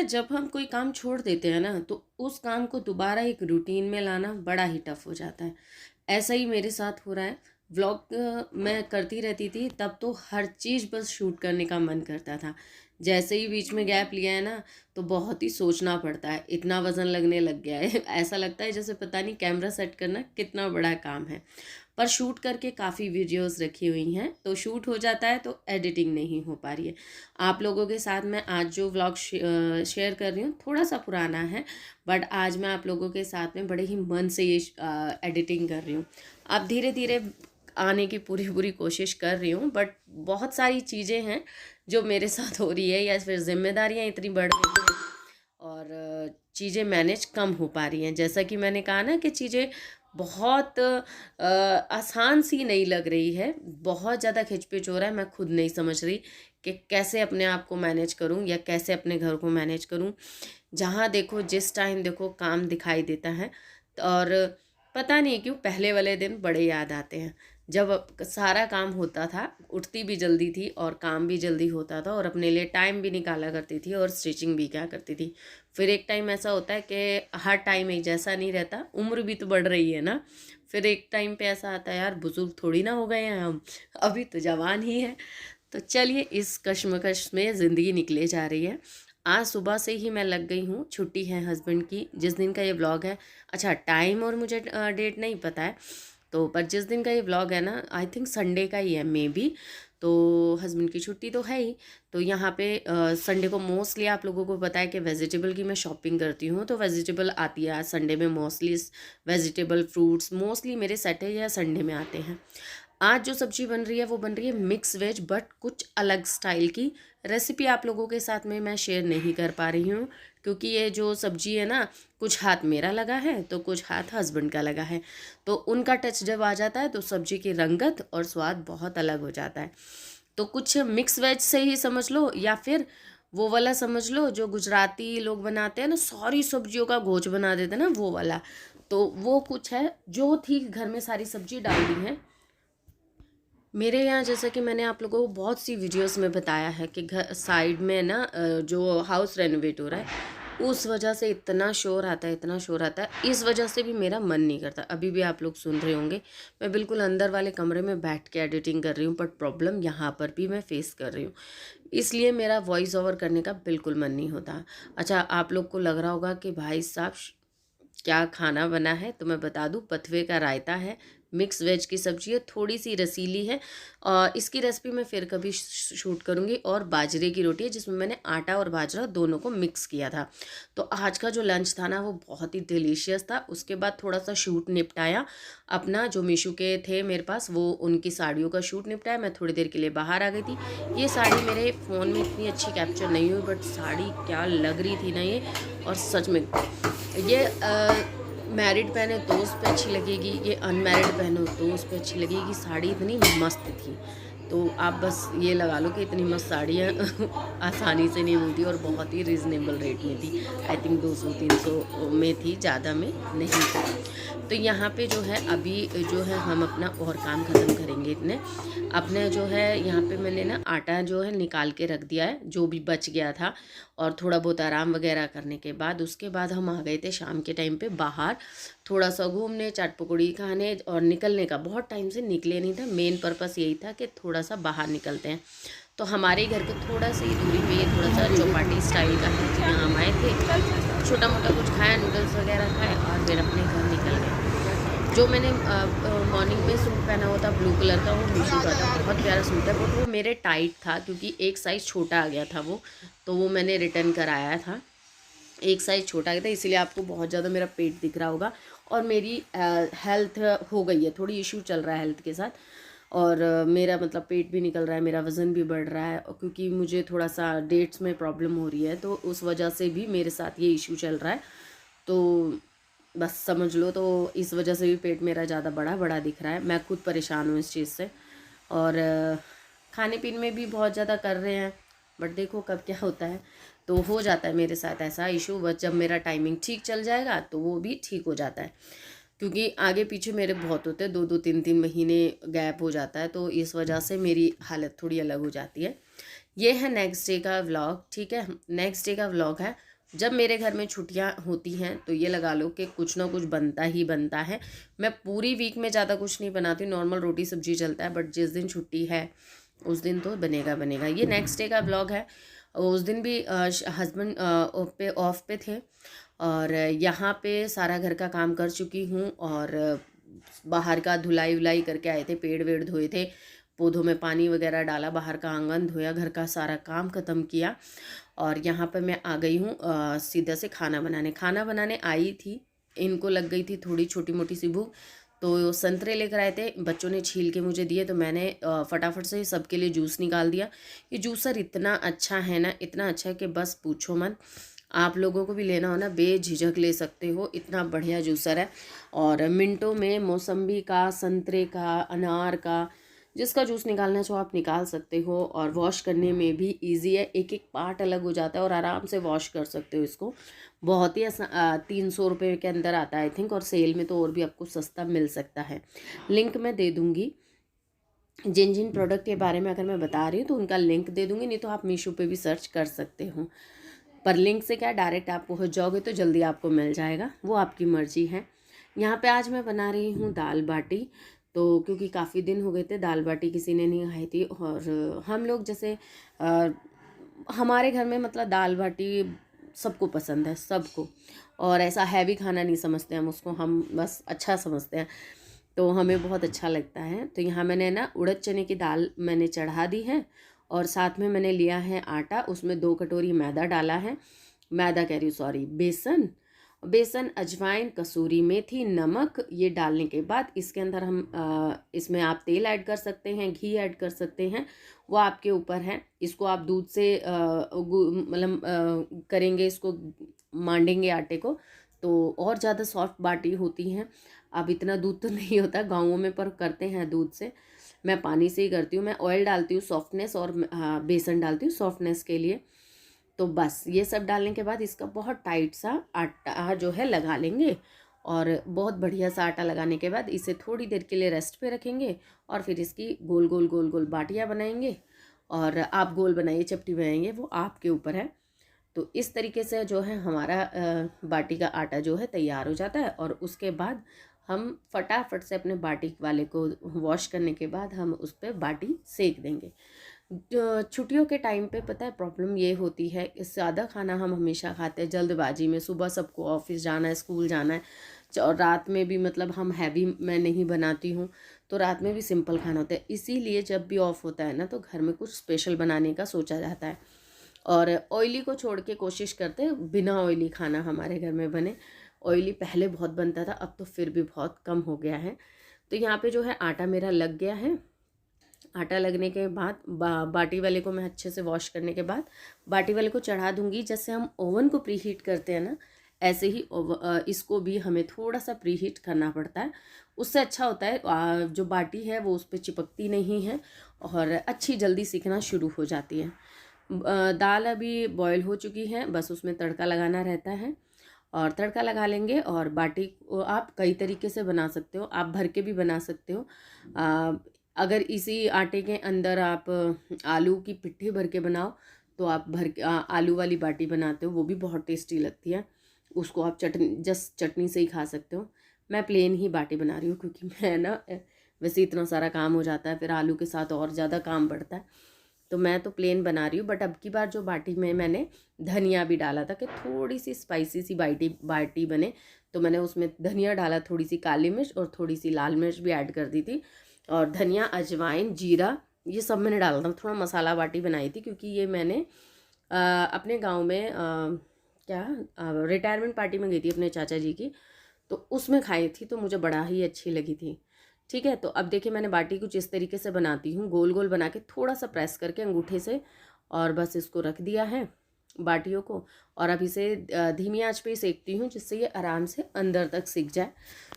जब हम कोई काम छोड़ देते हैं ना, तो उस काम को दोबारा एक रूटीन में लाना बड़ा ही टफ हो जाता है। ऐसा ही मेरे साथ हो रहा है। व्लॉग मैं करती रहती थी, तब तो हर चीज़ बस शूट करने का मन करता था। जैसे ही बीच में गैप लिया है ना, तो बहुत ही सोचना पड़ता है। इतना वज़न लगने लग गया है ऐसा लगता है जैसे पता नहीं कैमरा सेट करना कितना बड़ा काम है। पर शूट करके काफ़ी वीडियोस रखी हुई हैं, तो शूट हो जाता है तो एडिटिंग नहीं हो पा रही है। आप लोगों के साथ मैं आज जो व्लॉग शेयर कर रही हूँ थोड़ा सा पुराना है, बट आज मैं आप लोगों के साथ में बड़े ही मन से ये एडिटिंग कर रही हूँ। अब धीरे धीरे आने की पूरी पूरी कोशिश कर रही हूँ, बट बहुत सारी चीज़ें हैं जो मेरे साथ हो रही है, या फिर जिम्मेदारियाँ इतनी बढ़ गई हैं और चीज़ें मैनेज कम हो पा रही हैं। जैसा कि मैंने कहा ना कि चीज़ें बहुत आसान सी नहीं लग रही है, बहुत ज़्यादा खिचपिच हो रहा है। मैं खुद नहीं समझ रही कि कैसे अपने आप को मैनेज करूं या कैसे अपने घर को मैनेज करूं। जहां देखो जिस टाइम देखो काम दिखाई देता है, और पता नहीं क्यों पहले वाले दिन बड़े याद आते हैं, जब सारा काम होता था, उठती भी जल्दी थी और काम भी जल्दी होता था और अपने लिए टाइम भी निकाला करती थी और स्टिचिंग भी क्या करती थी। फिर एक टाइम ऐसा होता है कि हर टाइम एक जैसा नहीं रहता, उम्र भी तो बढ़ रही है ना। फिर एक टाइम पे ऐसा आता है यार बुजुर्ग थोड़ी ना हो गए हैं हम, अभी तो जवान ही है। तो चलिए इस कश्मकश में ज़िंदगी निकले जा रही है। आज सुबह से ही मैं लग गई हूँ, छुट्टी है हस्बैंड की जिस दिन का ये व्लॉग है। अच्छा टाइम और मुझे डेट नहीं पता है, तो पर जिस दिन का ये व्लॉग है ना, आई थिंक संडे का ही है मे बी। तो हस्बैंड की छुट्टी तो है ही। तो यहाँ पे संडे को मोस्टली आप लोगों को पता है कि वेजिटेबल की मैं शॉपिंग करती हूँ, तो वेजिटेबल आती है आज संडे में। मोस्टली वेजिटेबल फ्रूट्स मोस्टली मेरे सैटरडे या संडे में आते हैं। आज जो सब्जी बन रही है वो बन रही है मिक्स वेज, बट कुछ अलग स्टाइल की। रेसिपी आप लोगों के साथ में मैं शेयर नहीं कर पा रही हूँ, क्योंकि ये जो सब्जी है ना, कुछ हाथ मेरा लगा है तो कुछ हाथ हस्बैंड का लगा है। तो उनका टच जब आ जाता है तो सब्जी की रंगत और स्वाद बहुत अलग हो जाता है। तो कुछ मिक्स वेज से ही समझ लो, या फिर वो वाला समझ लो जो गुजराती लोग बनाते हैं ना, सारी सब्जियों का घोच बना देते हैं ना, वो वाला। तो वो कुछ है जो थी घर में सारी सब्जी डाल दी है मेरे यहाँ। जैसा कि मैंने आप लोगों को बहुत सी वीडियोस में बताया है कि घर साइड में ना जो हाउस रेनोवेट हो रहा है, उस वजह से इतना शोर आता है, इतना शोर आता है। इस वजह से भी मेरा मन नहीं करता। अभी भी आप लोग सुन रहे होंगे, मैं बिल्कुल अंदर वाले कमरे में बैठ के एडिटिंग कर रही हूँ, बट प्रॉब्लम यहाँ पर भी मैं फेस कर रही हूँ, इसलिए मेरा वॉइस ओवर करने का बिल्कुल मन नहीं होता। अच्छा आप लोग को लग रहा होगा कि भाई साहब क्या खाना बना है, तो मैं बता दूं बथुए का रायता है, मिक्स वेज की सब्जी है, थोड़ी सी रसीली है। और इसकी रेसिपी मैं फिर कभी शूट करूंगी। और बाजरे की रोटी है जिसमें मैंने आटा और बाजरा दोनों को मिक्स किया था। तो आज का जो लंच था ना वो बहुत ही डिलीशियस था। उसके बाद थोड़ा सा शूट निपटाया अपना, जो मीशू के थे मेरे पास, वो उनकी साड़ियों का शूट निपटाया। मैं थोड़ी देर के लिए बाहर आ गई थी। ये साड़ी मेरे फ़ोन में इतनी अच्छी कैप्चर नहीं हुई, बट साड़ी क्या लग रही थी ना ये, और सच में ये मैरिड पहने तो उस पर अच्छी लगेगी, ये अनमैरिड पहनो तो उस पर अच्छी लगेगी। साड़ी इतनी मस्त थी, तो आप बस ये लगा लो कि इतनी मस्त साड़ियाँ आसानी से नहीं मिलती, और बहुत ही रिजनेबल रेट में थी। आई थिंक 200-300 में थी, ज़्यादा में नहीं थी। तो यहाँ पे जो है अभी जो है हम अपना और काम ख़त्म करेंगे इतने। अपने जो है यहाँ पे मैंने ना आटा जो है निकाल के रख दिया है, जो भी बच गया था, और थोड़ा बहुत आराम वगैरह करने के बाद उसके बाद हम आ गए थे शाम के टाइम पे बाहर, थोड़ा सा घूमने, चाट पकौड़ी खाने। और निकलने का बहुत टाइम से निकले नहीं था, मेन पर्पस यही था कि थोड़ा सा बाहर निकलते हैं। तो हमारे घर के थोड़ा सी दूरी पे ये थोड़ा सा चौपाटी स्टाइल का है, तो यहाँ हम आए थे, छोटा मोटा कुछ खाया, नूडल्स वगैरह खाए और फिर अपने घर निकल गए। जो मैंने मॉर्निंग में सूट पहना हुआ था ब्लू कलर का, वो मीशो का था, बहुत प्यारा सूट है, बट वो मेरे टाइट था क्योंकि एक साइज़ छोटा आ गया था वो, तो वो मैंने रिटर्न कराया था। एक साइज़ छोटा आ गया था, इसीलिए आपको बहुत ज़्यादा मेरा पेट दिख रहा होगा। और मेरी हेल्थ हो गई है, थोड़ी इशू चल रहा है हेल्थ के साथ, और मेरा मतलब पेट भी निकल रहा है, मेरा वज़न भी बढ़ रहा है, और क्योंकि मुझे थोड़ा सा डेट्स में प्रॉब्लम हो रही है, तो उस वजह से भी मेरे साथ ये इशू चल रहा है। तो बस समझ लो, तो इस वजह से भी पेट मेरा ज़्यादा बड़ा बड़ा दिख रहा है। मैं खुद परेशान हूँ इस चीज़ से, और खाने पीने में भी बहुत ज़्यादा कर रहे हैं, बट देखो कब क्या होता है। तो हो जाता है मेरे साथ ऐसा इशू, बस जब मेरा टाइमिंग ठीक चल जाएगा तो वो भी ठीक हो जाता है, क्योंकि आगे पीछे मेरे बहुत होते हैं, 2-2 3-3 महीने गैप हो जाता है, तो इस वजह से मेरी हालत थोड़ी अलग हो जाती है। ये है नेक्स्ट डे का व्लॉग, ठीक है। नेक्स्ट डे का व्लॉग है जब मेरे घर में छुट्टियां होती हैं तो ये लगा लो कि कुछ ना कुछ बनता ही बनता है। मैं पूरी वीक में ज़्यादा कुछ नहीं बनाती, नॉर्मल रोटी सब्जी चलता है, बट जिस दिन छुट्टी है उस दिन तो बनेगा बनेगा। ये नेक्स्ट डे का ब्लॉग है। उस दिन भी हस्बैंड ऑफ पे थे और यहाँ पे सारा घर का काम कर चुकी हूँ और बाहर का धुलाई वुलाई करके आए थे, पेड़ वेड़ धोए थे, पौधों में पानी वगैरह डाला, बाहर का आंगन धोया, घर का सारा काम ख़त्म किया और यहाँ पर मैं आ गई हूँ सीधा से खाना बनाने आई थी। इनको लग गई थी थोड़ी छोटी मोटी सी भूख, तो संतरे लेकर आए थे, बच्चों ने छील के मुझे दिए, तो मैंने फटाफट से सबके लिए जूस निकाल दिया। ये जूसर इतना अच्छा है ना, इतना अच्छा है कि बस पूछो मत। आप लोगों को भी लेना हो ना, बेझिझक ले सकते हो, इतना बढ़िया जूसर है। और मिनटों में मौसम्बी का, संतरे का, अनार का, जिसका जूस निकालना चाहो आप निकाल सकते हो। और वॉश करने में भी इजी है, एक एक पार्ट अलग हो जाता है और आराम से वॉश कर सकते हो इसको। बहुत ही 300 रुपये के अंदर आता है आई थिंक, और सेल में तो और भी आपको सस्ता मिल सकता है। लिंक मैं दे दूँगी, जिन जिन प्रोडक्ट के बारे में अगर मैं बता रही हूँ तो उनका लिंक दे दूँगी, नहीं तो आप मीशो पे भी सर्च कर सकते हो। पर लिंक से क्या, डायरेक्ट आप पहुँच जाओगे तो जल्दी आपको मिल जाएगा, वो आपकी मर्ज़ी है। यहाँ पे आज मैं बना रही हूँ दाल बाटी, तो क्योंकि काफ़ी दिन हो गए थे दाल बाटी किसी ने नहीं खाई थी, और हम लोग जैसे हमारे घर में मतलब दाल बाटी सबको पसंद है, सबको, और ऐसा हैवी खाना नहीं समझते हम उसको, हम बस अच्छा समझते हैं, तो हमें बहुत अच्छा लगता है। तो यहाँ मैंने ना उड़द चने की दाल मैंने चढ़ा दी है और साथ में मैंने लिया है आटा, उसमें 2 कटोरी मैदा डाला है, मैदा कह रही हूँ सॉरी, बेसन, अजवाइन, कसूरी मेथी, नमक। ये डालने के बाद इसके अंदर हम इसमें आप तेल ऐड कर सकते हैं, घी ऐड कर सकते हैं, वो आपके ऊपर है। इसको आप दूध से मतलब करेंगे, इसको मांडेंगे आटे को, तो और ज़्यादा सॉफ्ट बाटी होती हैं। अब इतना दूध तो नहीं होता गाँवों में, पर करते हैं दूध से। मैं पानी से ही करती हूँ, मैं ऑयल डालती हूँ सॉफ्टनेस, और बेसन डालती हूँ सॉफ्टनेस के लिए। तो बस ये सब डालने के बाद इसका बहुत टाइट सा आटा जो है लगा लेंगे, और बहुत बढ़िया सा आटा लगाने के बाद इसे थोड़ी देर के लिए रेस्ट पे रखेंगे, और फिर इसकी गोल गोल गोल गोल बाटियाँ बनाएंगे। और आप गोल बनाइए, चपटी बनाएंगे, वो आपके ऊपर है। तो इस तरीके से जो है हमारा बाटी का आटा जो है तैयार हो जाता है। और उसके बाद हम फटाफट से अपने बाटी वाले को वॉश करने के बाद हम उस पर बाटी सेक देंगे। छुट्टियों के टाइम पे पता है प्रॉब्लम ये होती है, सादा खाना हम हमेशा खाते हैं जल्दबाजी में, सुबह सबको ऑफिस जाना है, स्कूल जाना है, और रात में भी मतलब हम हैवी मैं नहीं बनाती हूँ, तो रात में भी सिंपल खाना होता है। इसीलिए जब भी ऑफ होता है ना तो घर में कुछ स्पेशल बनाने का सोचा जाता है, और ऑयली को छोड़ के कोशिश करते हैं बिना ऑयली खाना हमारे घर में बने। ऑयली पहले बहुत बनता था, अब तो फिर भी बहुत कम हो गया है। तो यहाँ पे जो है आटा मेरा लग गया है। आटा लगने के बाद बाटी वाले को मैं अच्छे से वॉश करने के बाद बाटी वाले को चढ़ा दूंगी। जैसे हम ओवन को प्रीहीट करते हैं ना, ऐसे ही इसको भी हमें थोड़ा सा प्रीहीट करना पड़ता है, उससे अच्छा होता है। जो बाटी है वो उस पर चिपकती नहीं है और अच्छी जल्दी सीखना शुरू हो जाती है। दाल अभी बॉयल हो चुकी है, बस उसमें तड़का लगाना रहता है, और तड़का लगा लेंगे। और बाटी को आप कई तरीके से बना सकते हो, आप भर के भी बना सकते हो। अगर इसी आटे के अंदर आप आलू की पिट्ठी भर के बनाओ तो आप आलू वाली बाटी बनाते हो, वो भी बहुत टेस्टी लगती है। उसको आप चटनी से ही खा सकते हो। मैं प्लेन ही बाटी बना रही हूँ क्योंकि मैं ना वैसे इतना सारा काम हो जाता है, फिर आलू के साथ और ज़्यादा काम बढ़ता है, तो मैं तो प्लेन बना रही हूँ। बट अब की बार जो बाटी में मैंने धनिया भी डाला था कि थोड़ी सी स्पाइसी सी बाटी बने, तो मैंने उसमें धनिया डाला, थोड़ी सी काली मिर्च और थोड़ी सी लाल मिर्च भी ऐड कर दी थी, और धनिया, अजवाइन, जीरा, ये सब मैंने डाला था। थोड़ा मसाला बाटी बनाई थी क्योंकि ये मैंने अपने गांव में रिटायरमेंट पार्टी में गई थी अपने चाचा जी की, तो उसमें खाई थी, तो मुझे बड़ा ही अच्छी लगी थी। ठीक है, तो अब देखिए मैंने बाटी कुछ इस तरीके से बनाती हूँ, गोल गोल बना के थोड़ा सा प्रेस करके अंगूठे से, और बस इसको रख दिया है बाटियों को, और अब इसे धीमी आंच पे ही सेकती हूँ जिससे ये आराम से अंदर तक सिक जाए।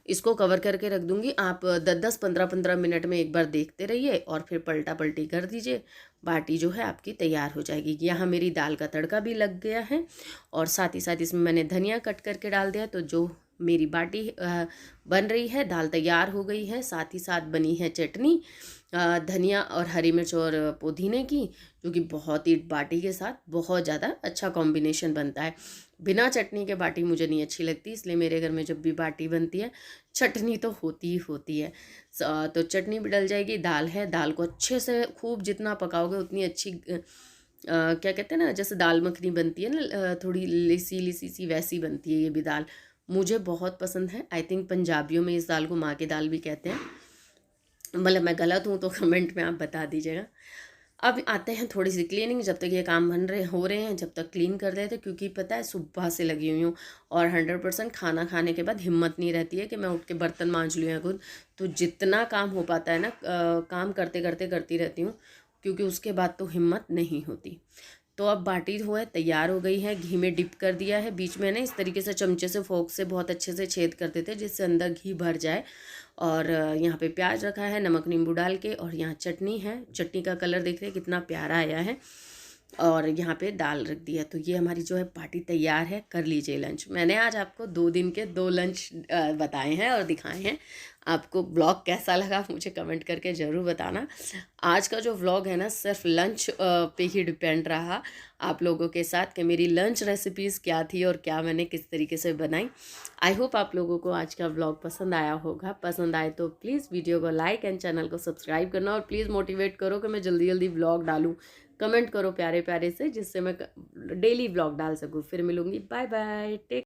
इसको कवर करके रख दूँगी। आप 10-10, 15-15 मिनट में एक बार देखते रहिए और फिर पलटा पलटी कर दीजिए, बाटी जो है आपकी तैयार हो जाएगी। यहाँ मेरी दाल का तड़का भी लग गया है, और साथ ही साथ इसमें मैंने धनिया कट करके डाल दिया, तो जो मेरी बाटी बन रही है, दाल तैयार हो गई है। साथ ही साथ बनी है चटनी धनिया और हरी मिर्च और पुदीने की, जो कि बहुत ही बाटी के साथ बहुत ज़्यादा अच्छा कॉम्बिनेशन बनता है। बिना चटनी के बाटी मुझे नहीं अच्छी लगती, इसलिए मेरे घर में जब भी बाटी बनती है चटनी तो होती ही होती है। तो चटनी भी डल जाएगी। दाल है, दाल को अच्छे से खूब जितना पकाओगे उतनी अच्छी क्या कहते हैं ना, जैसे दाल मखनी बनती है ना, थोड़ी लिसी लिसी सी, वैसी बनती है ये भी दाल। मुझे बहुत पसंद है। आई थिंक पंजाबियों में इस दाल को माँ की दाल भी कहते हैं। मतलब मैं गलत हूँ तो कमेंट में आप बता दीजिएगा। अब आते हैं थोड़ी सी क्लीनिंग। जब तक ये काम हो रहे हैं, जब तक क्लीन कर रहे थे, क्योंकि पता है सुबह से लगी हुई हूँ और 100% खाना खाने के बाद हिम्मत नहीं रहती है कि मैं उठ के बर्तन मांज लूँ या कुछ। तो जितना काम हो पाता है ना, काम करते करते करती रहती हूँ, क्योंकि उसके बाद तो हिम्मत नहीं होती। तो अब बाटी जो है तैयार हो गई है, घी में डिप कर दिया है। बीच में ना इस तरीके से चमचे से, फोक से बहुत अच्छे से छेद कर देते हैं जिससे अंदर घी भर जाए। और यहाँ पे प्याज रखा है नमक नींबू डाल के, और यहाँ चटनी है। चटनी का कलर देख रहे हैं कितना प्यारा आया है। और यहाँ पे दाल रख दिया। तो ये हमारी जो है पार्टी तैयार है। कर लीजिए लंच। मैंने आज आपको 2 दिन के 2 लंच बताए हैं और दिखाए हैं। आपको व्लॉग कैसा लगा मुझे कमेंट करके ज़रूर बताना। आज का जो व्लॉग है ना, सिर्फ लंच पे ही डिपेंड रहा आप लोगों के साथ कि मेरी लंच रेसिपीज़ क्या थी और क्या मैंने किस तरीके से बनाई। आई होप आप लोगों को आज का व्लॉग पसंद आया होगा। पसंद आए तो प्लीज़ वीडियो को लाइक एंड चैनल को सब्सक्राइब करना, और प्लीज़ मोटिवेट करो कि मैं जल्दी जल्दी व्लॉग डालूँ। कमेंट करो प्यारे प्यारे से, जिससे मैं डेली व्लॉग डाल सकूँ। फिर मिलूँगी। Bye bye, take